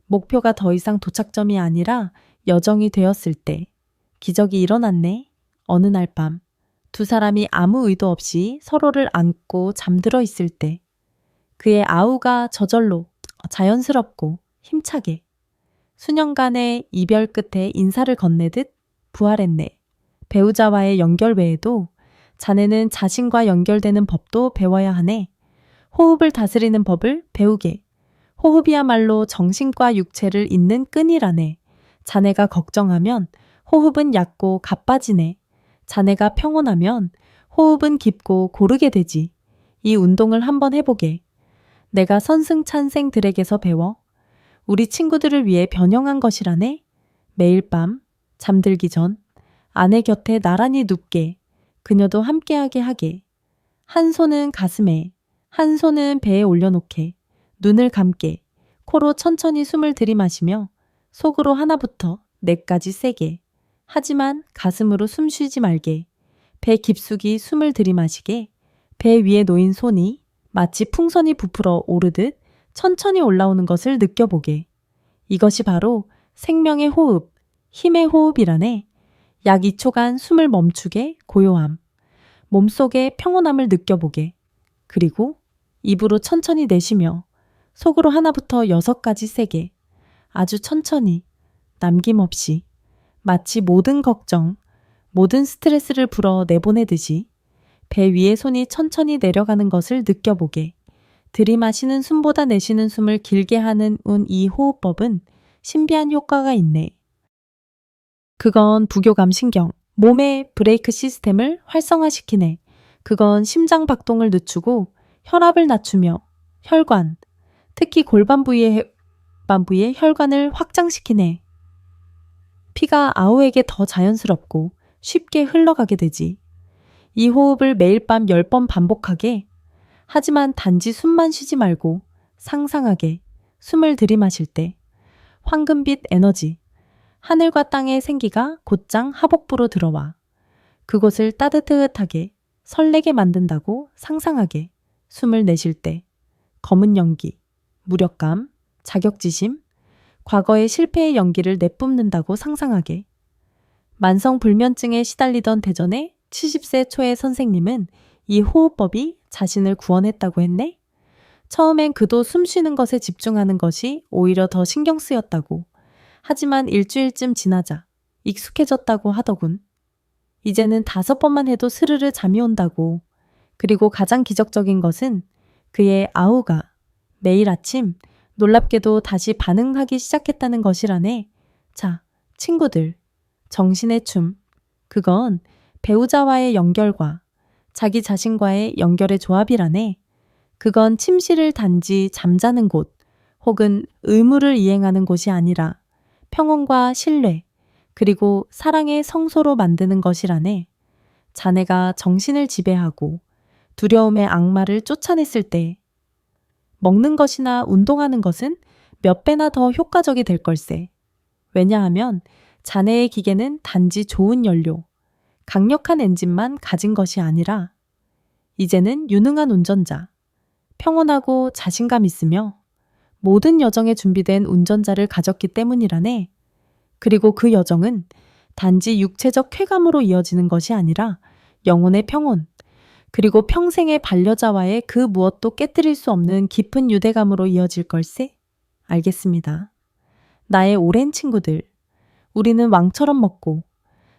목표가 더 이상 도착점이 아니라 여정이 되었을 때, 기적이 일어났네. 어느 날 밤, 두 사람이 아무 의도 없이 서로를 안고 잠들어 있을 때, 그의 아우가 저절로 자연스럽고 힘차게 수년간의 이별 끝에 인사를 건네듯 부활했네. 배우자와의 연결 외에도 자네는 자신과 연결되는 법도 배워야 하네. 호흡을 다스리는 법을 배우게. 호흡이야말로 정신과 육체를 잇는 끈이라네. 자네가 걱정하면 호흡은 얕고 가빠지네. 자네가 평온하면 호흡은 깊고 고르게 되지. 이 운동을 한번 해보게. 내가 선승찬생들에게서 배워. 우리 친구들을 위해 변형한 것이라네. 매일 밤 잠들기 전 아내 곁에 나란히 눕게. 그녀도 함께하게 하게. 한 손은 가슴에, 한 손은 배에 올려놓게. 눈을 감게. 코로 천천히 숨을 들이마시며 속으로 하나부터 4까지 세게. 하지만 가슴으로 숨 쉬지 말게. 배 깊숙이 숨을 들이마시게. 배 위에 놓인 손이 마치 풍선이 부풀어 오르듯 천천히 올라오는 것을 느껴보게. 이것이 바로 생명의 호흡, 힘의 호흡이라네. 약 2초간 숨을 멈추게 고요함. 몸속의 평온함을 느껴보게. 그리고 입으로 천천히 내쉬며 속으로 하나부터 6까지 세게. 아주 천천히, 남김없이. 마치 모든 걱정, 모든 스트레스를 불어 내보내듯이 배 위에 손이 천천히 내려가는 것을 느껴보게. 들이마시는 숨보다 내쉬는 숨을 길게 하는 이 호흡법은 신비한 효과가 있네. 그건 부교감 신경, 몸의 브레이크 시스템을 활성화시키네. 그건 심장 박동을 늦추고 혈압을 낮추며 혈관, 특히 골반 부위의 혈관을 확장시키네. 피가 아우에게 더 자연스럽고 쉽게 흘러가게 되지. 이 호흡을 매일 밤 10번 반복하게. 하지만 단지 숨만 쉬지 말고 상상하게. 숨을 들이마실 때 황금빛 에너지, 하늘과 땅의 생기가 곧장 하복부로 들어와. 그곳을 따뜻하게 설레게 만든다고 상상하게. 숨을 내쉴 때 검은 연기, 무력감, 자격지심, 과거의 실패의 연기를 내뿜는다고 상상하게. 만성불면증에 시달리던 대전의 70세 초의 선생님은 이 호흡법이 자신을 구원했다고 했네. 처음엔 그도 숨 쉬는 것에 집중하는 것이 오히려 더 신경 쓰였다고. 하지만 일주일쯤 지나자 익숙해졌다고 하더군. 이제는 5번만 해도 스르르 잠이 온다고. 그리고 가장 기적적인 것은 그의 아우가 매일 아침 놀랍게도 다시 반응하기 시작했다는 것이라네. 자, 친구들, 정신의 춤. 그건 배우자와의 연결과 자기 자신과의 연결의 조합이라네. 그건 침실을 단지 잠자는 곳 혹은 의무를 이행하는 곳이 아니라 평온과 신뢰 그리고 사랑의 성소로 만드는 것이라네. 자네가 정신을 지배하고 두려움의 악마를 쫓아냈을 때 먹는 것이나 운동하는 것은 몇 배나 더 효과적이 될 걸세. 왜냐하면 자네의 기계는 단지 좋은 연료, 강력한 엔진만 가진 것이 아니라 이제는 유능한 운전자, 평온하고 자신감 있으며 모든 여정에 준비된 운전자를 가졌기 때문이라네. 그리고 그 여정은 단지 육체적 쾌감으로 이어지는 것이 아니라 영혼의 평온, 그리고 평생의 반려자와의 그 무엇도 깨뜨릴 수 없는 깊은 유대감으로 이어질 걸세? 알겠습니다. 나의 오랜 친구들, 우리는 왕처럼 먹고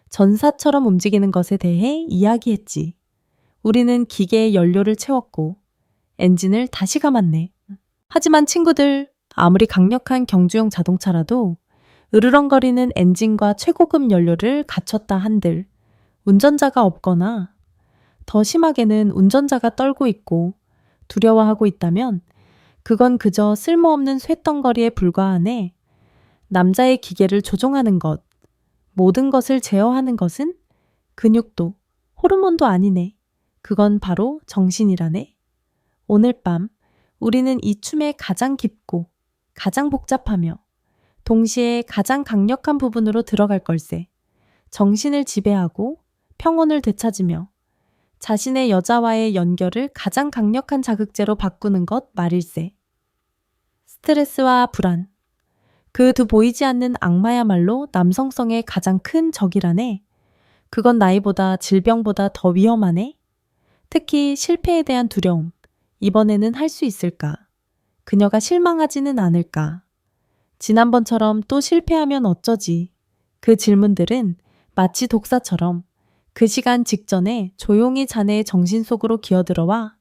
전사처럼 움직이는 것에 대해 이야기했지. 우리는 기계의 연료를 채웠고 엔진을 다시 감았네. 하지만 친구들, 아무리 강력한 경주용 자동차라도 으르렁거리는 엔진과 최고급 연료를 갖췄다 한들 운전자가 없거나 더 심하게는 운전자가 떨고 있고 두려워하고 있다면 그건 그저 쓸모없는 쇳덩거리에 불과하네. 남자의 기계를 조종하는 것, 모든 것을 제어하는 것은 근육도 호르몬도 아니네. 그건 바로 정신이라네. 오늘 밤 우리는 이 춤의 가장 깊고 가장 복잡하며 동시에 가장 강력한 부분으로 들어갈 걸세. 정신을 지배하고 평온을 되찾으며 자신의 여자와의 연결을 가장 강력한 자극제로 바꾸는 것 말일세. 스트레스와 불안. 그 두 보이지 않는 악마야말로 남성성의 가장 큰 적이라네. 그건 나이보다 질병보다 더 위험하네. 특히 실패에 대한 두려움. 이번에는 할 수 있을까? 그녀가 실망하지는 않을까? 지난번처럼 또 실패하면 어쩌지? 그 질문들은 마치 독사처럼 그 시간 직전에 조용히 자네의 정신 속으로 기어들어와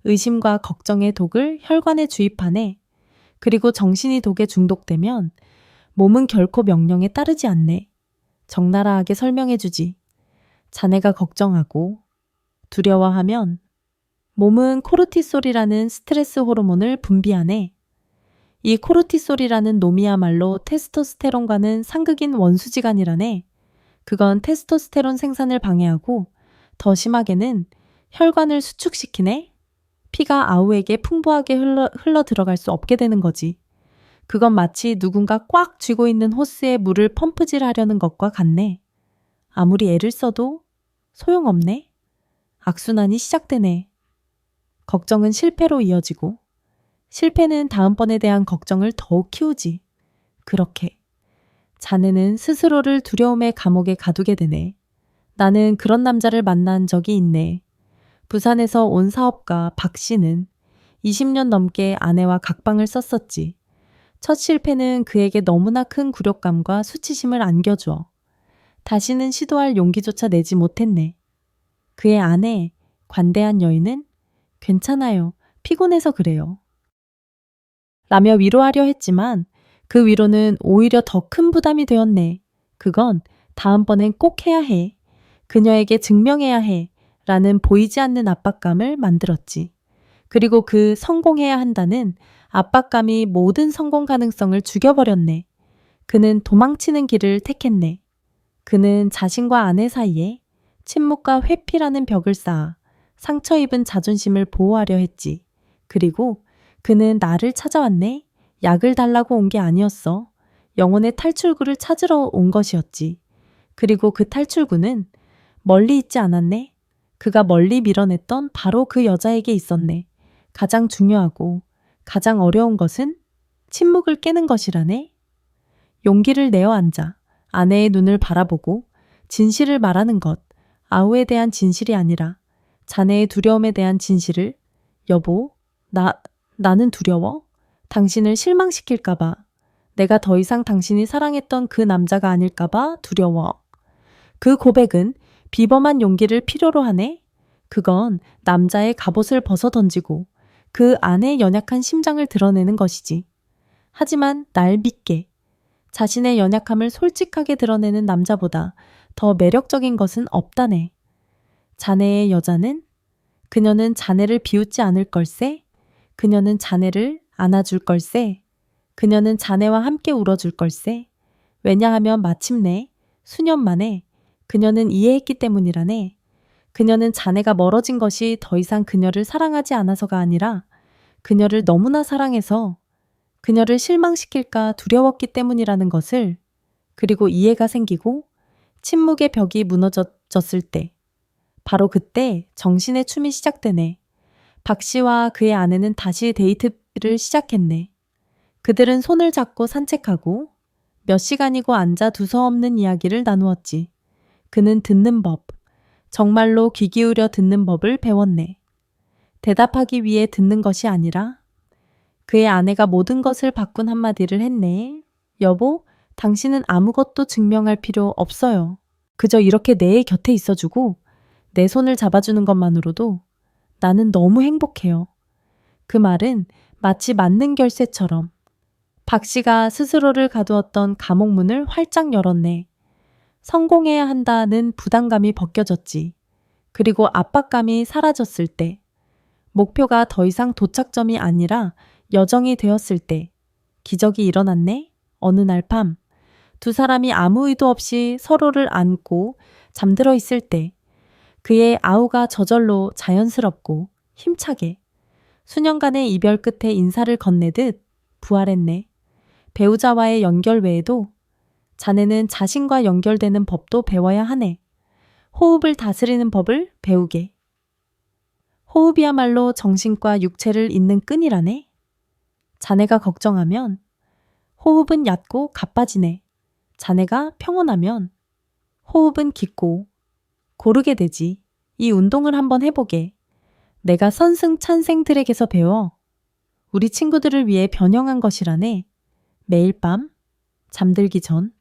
의심과 걱정의 독을 혈관에 주입하네. 그리고 정신이 독에 중독되면 몸은 결코 명령에 따르지 않네. 적나라하게 설명해주지. 자네가 걱정하고 두려워하면 몸은 코르티솔이라는 스트레스 호르몬을 분비하네. 이 코르티솔이라는 놈이야말로 테스토스테론과는 상극인 원수지간이라네. 그건 테스토스테론 생산을 방해하고 더 심하게는 혈관을 수축시키네. 피가 아우에게 풍부하게 흘러 들어갈 수 없게 되는 거지. 그건 마치 누군가 꽉 쥐고 있는 호스에 물을 펌프질하려는 것과 같네. 아무리 애를 써도 소용없네. 악순환이 시작되네. 걱정은 실패로 이어지고 실패는 다음번에 대한 걱정을 더욱 키우지. 그렇게 자네는 스스로를 두려움의 감옥에 가두게 되네. 나는 그런 남자를 만난 적이 있네. 부산에서 온 사업가 박 씨는 20년 넘게 아내와 각방을 썼었지. 첫 실패는 그에게 너무나 큰 굴욕감과 수치심을 안겨주어 다시는 시도할 용기조차 내지 못했네. 그의 아내, 관대한 여인은 괜찮아요. 피곤해서 그래요. 라며 위로하려 했지만 그 위로는 오히려 더 큰 부담이 되었네. 그건 다음번엔 꼭 해야 해. 그녀에게 증명해야 해. 라는 보이지 않는 압박감을 만들었지. 그리고 그 성공해야 한다는 압박감이 모든 성공 가능성을 죽여버렸네. 그는 도망치는 길을 택했네. 그는 자신과 아내 사이에 침묵과 회피라는 벽을 쌓아 상처 입은 자존심을 보호하려 했지. 그리고 그는 나를 찾아왔네. 약을 달라고 온 게 아니었어. 영혼의 탈출구를 찾으러 온 것이었지. 그리고 그 탈출구는 멀리 있지 않았네. 그가 멀리 밀어냈던 바로 그 여자에게 있었네. 가장 중요하고 가장 어려운 것은 침묵을 깨는 것이라네. 용기를 내어 앉아 아내의 눈을 바라보고 진실을 말하는 것. 아우에 대한 진실이 아니라 자네의 두려움에 대한 진실을. 여보, 나는 두려워? 당신을 실망시킬까봐. 내가 더 이상 당신이 사랑했던 그 남자가 아닐까봐 두려워. 그 고백은 비범한 용기를 필요로 하네. 그건 남자의 갑옷을 벗어 던지고 그 안의 연약한 심장을 드러내는 것이지. 하지만 날 믿게. 자신의 연약함을 솔직하게 드러내는 남자보다 더 매력적인 것은 없다네. 자네의 여자는? 그녀는 자네를 비웃지 않을 걸세? 그녀는 자네를 안아줄 걸세? 그녀는 자네와 함께 울어줄 걸세? 왜냐하면 마침내 수년 만에 그녀는 이해했기 때문이라네. 그녀는 자네가 멀어진 것이 더 이상 그녀를 사랑하지 않아서가 아니라 그녀를 너무나 사랑해서 그녀를 실망시킬까 두려웠기 때문이라는 것을. 그리고 이해가 생기고 침묵의 벽이 무너졌을 때, 바로 그때 정신의 춤이 시작되네. 박 씨와 그의 아내는 다시 데이트를 시작했네. 그들은 손을 잡고 산책하고 몇 시간이고 앉아 두서없는 이야기를 나누었지. 그는 듣는 법, 정말로 귀 기울여 듣는 법을 배웠네. 대답하기 위해 듣는 것이 아니라. 그의 아내가 모든 것을 바꾼 한마디를 했네. 여보, 당신은 아무것도 증명할 필요 없어요. 그저 이렇게 내 곁에 있어주고 내 손을 잡아주는 것만으로도 나는 너무 행복해요. 그 말은 마치 맞는 결세처럼 박 씨가 스스로를 가두었던 감옥문을 활짝 열었네. 성공해야 한다는 부담감이 벗겨졌지. 그리고 압박감이 사라졌을 때, 목표가 더 이상 도착점이 아니라 여정이 되었을 때, 기적이 일어났네. 어느 날 밤, 두 사람이 아무 의도 없이 서로를 안고 잠들어 있을 때, 그의 아우가 저절로 자연스럽고 힘차게 수년간의 이별 끝에 인사를 건네듯 부활했네. 배우자와의 연결 외에도 자네는 자신과 연결되는 법도 배워야 하네. 호흡을 다스리는 법을 배우게. 호흡이야말로 정신과 육체를 잇는 끈이라네. 자네가 걱정하면 호흡은 얕고 가빠지네. 자네가 평온하면 호흡은 깊고 고르게 되지. 이 운동을 한번 해보게. 내가 선승찬생들에게서 배워 우리 친구들을 위해 변형한 것이라네. 매일 밤 잠들기 전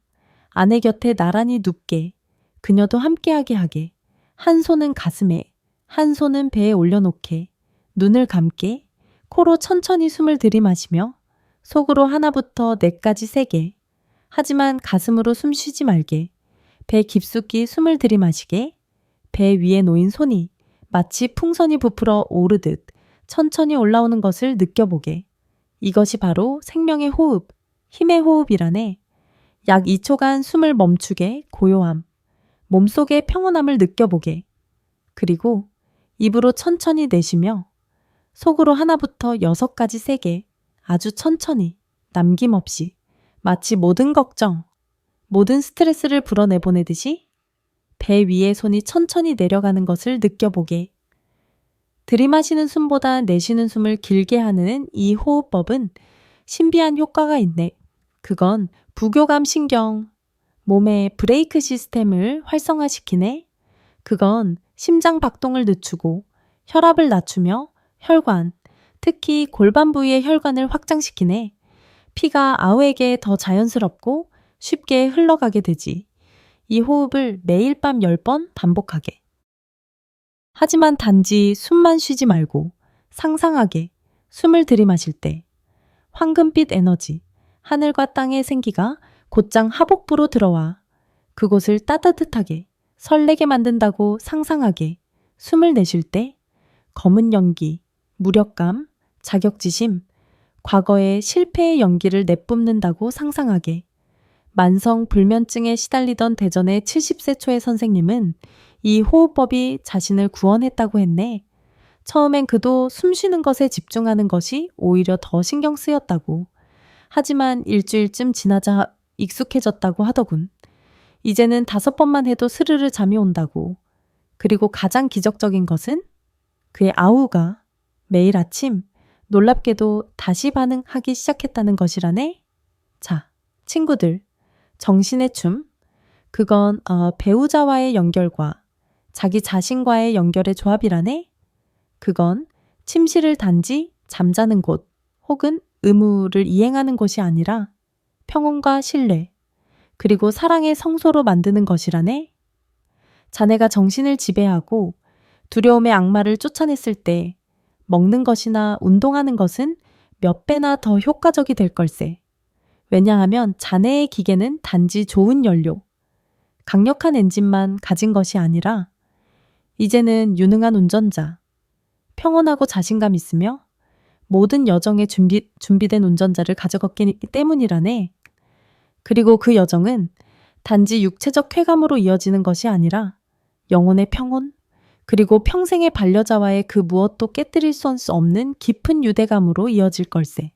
아내 곁에 나란히 눕게, 그녀도 함께하게 하게, 한 손은 가슴에, 한 손은 배에 올려놓게, 눈을 감게, 코로 천천히 숨을 들이마시며 속으로 하나부터 네까지 세게, 하지만 가슴으로 숨 쉬지 말게, 배 깊숙이 숨을 들이마시게, 배 위에 놓인 손이 마치 풍선이 부풀어 오르듯 천천히 올라오는 것을 느껴보게. 이것이 바로 생명의 호흡, 힘의 호흡이라네. 약 2초간 숨을 멈추게, 고요함, 몸속의 평온함을 느껴보게. 그리고 입으로 천천히 내쉬며 속으로 하나부터 6까지 세게, 아주 천천히, 남김없이, 마치 모든 걱정, 모든 스트레스를 불어내보내듯이 배 위에 손이 천천히 내려가는 것을 느껴보게. 들이마시는 숨보다 내쉬는 숨을 길게 하는 이 호흡법은 신비한 효과가 있네. 그건 부교감 신경, 몸의 브레이크 시스템을 활성화시키네. 그건 심장 박동을 늦추고 혈압을 낮추며 혈관, 특히 골반 부위의 혈관을 확장시키네. 피가 아우에게 더 자연스럽고 쉽게 흘러가게 되지. 이 호흡을 매일 밤 10번 반복하게. 하지만 단지 숨만 쉬지 말고 상상하게 숨을 들이마실 때 황금빛 에너지, 하늘과 땅의 생기가 곧장 하복부로 들어와 그곳을 따뜻하게 설레게 만든다고 상상하게 숨을 내쉴 때 검은 연기, 무력감, 자격지심, 과거의 실패의 연기를 내뿜는다고 상상하게 만성 불면증에 시달리던 대전의 70세 초의 선생님은 이 호흡법이 자신을 구원했다고 했네. 처음엔 그도 숨 쉬는 것에 집중하는 것이 오히려 더 신경 쓰였다고. 하지만 일주일쯤 지나자 익숙해졌다고 하더군. 이제는 5번만 해도 스르르 잠이 온다고. 그리고 가장 기적적인 것은 그의 아우가 매일 아침 놀랍게도 다시 반응하기 시작했다는 것이라네. 자, 친구들, 정신의 춤. 그건 배우자와의 연결과 자기 자신과의 연결의 조합이라네. 그건 침실을 단지 잠자는 곳 혹은 의무를 이행하는 곳이 아니라 평온과 신뢰, 그리고 사랑의 성소로 만드는 것이라네. 자네가 정신을 지배하고 두려움의 악마를 쫓아냈을 때 먹는 것이나 운동하는 것은 몇 배나 더 효과적이 될 걸세. 왜냐하면 자네의 기계는 단지 좋은 연료, 강력한 엔진만 가진 것이 아니라 이제는 유능한 운전자, 평온하고 자신감 있으며 모든 여정에 준비된 운전자를 가져갔기 때문이라네. 그리고 그 여정은 단지 육체적 쾌감으로 이어지는 것이 아니라 영혼의 평온, 그리고 평생의 반려자와의 그 무엇도 깨뜨릴 수 없는 깊은 유대감으로 이어질 걸세.